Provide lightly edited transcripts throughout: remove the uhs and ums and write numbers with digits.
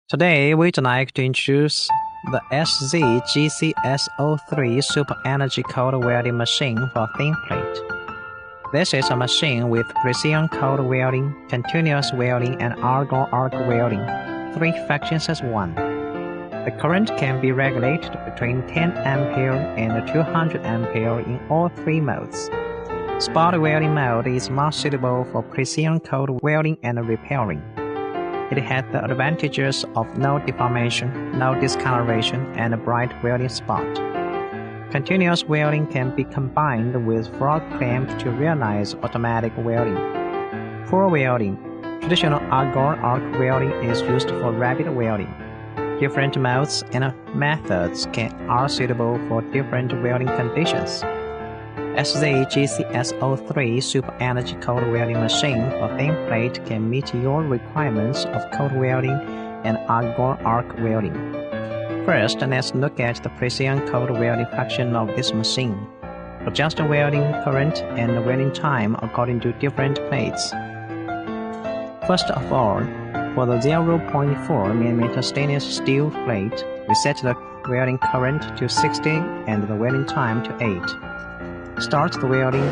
Today, we'd like to introduce the GCS03 Super Energy Cold Welding Machine for thin plate. This is a machine with precision cold welding, continuous welding, and argon arc welding, three functions as one. The current can be regulated between 10 ampere and 200 ampere in all three modes. Spot welding mode is more suitable for precision cold welding and repairing. It has the advantages of no deformation, no discoloration, and a bright welding spot. Continuous welding can be combined with frog clamp to realize automatic welding. For welding, traditional argon arc welding is used for rapid welding. Different modes and methods are suitable for different welding conditions. GCS03 Super Energy Cold Welding Machine for thin plate can meet your requirements of cold welding and argon arc welding. First, let's look at the precision cold welding function of this machine. Adjust the welding current and welding time according to different plates. First of all, for the 0.4 mm stainless steel plate, we set the welding current to 60 and the welding time to 8. Start the welding.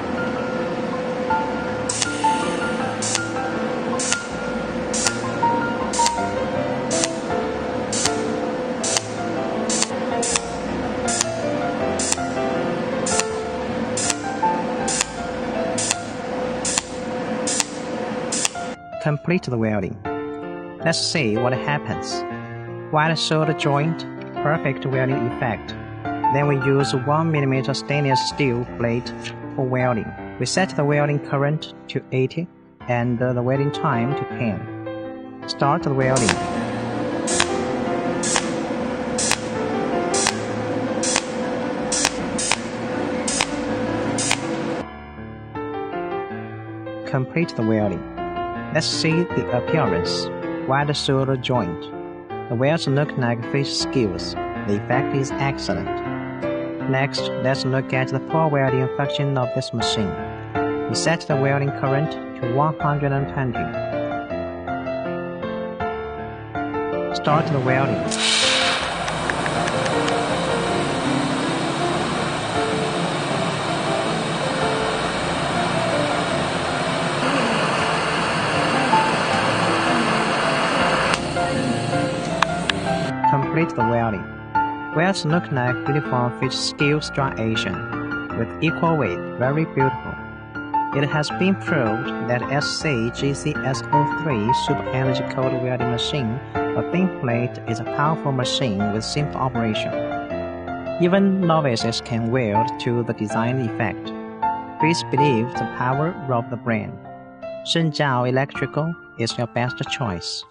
Complete the welding. Let's see what happens. Wide solder joint, perfect welding effect. Then we use 1 mm stainless steel plate for welding. We set the welding current to 80 and the welding time to 10. Start the welding. Complete the welding. Let's see the appearance. Wide solder joint. The welds look like fish skills. The effect is excellent. Next, let's look at the full welding function of this machine. We set the welding current to 120. Start the welding. Complete the welding. Welds look like uniform fish scale striation, with equal weight, very beautiful. It has been proved that GCS03 Super Energy Cold Welding Machine for thin plate is a powerful machine with simple operation. Even novices can weld to the design effect. Please believe the power of the brand. Shenzhou Electrical is your best choice.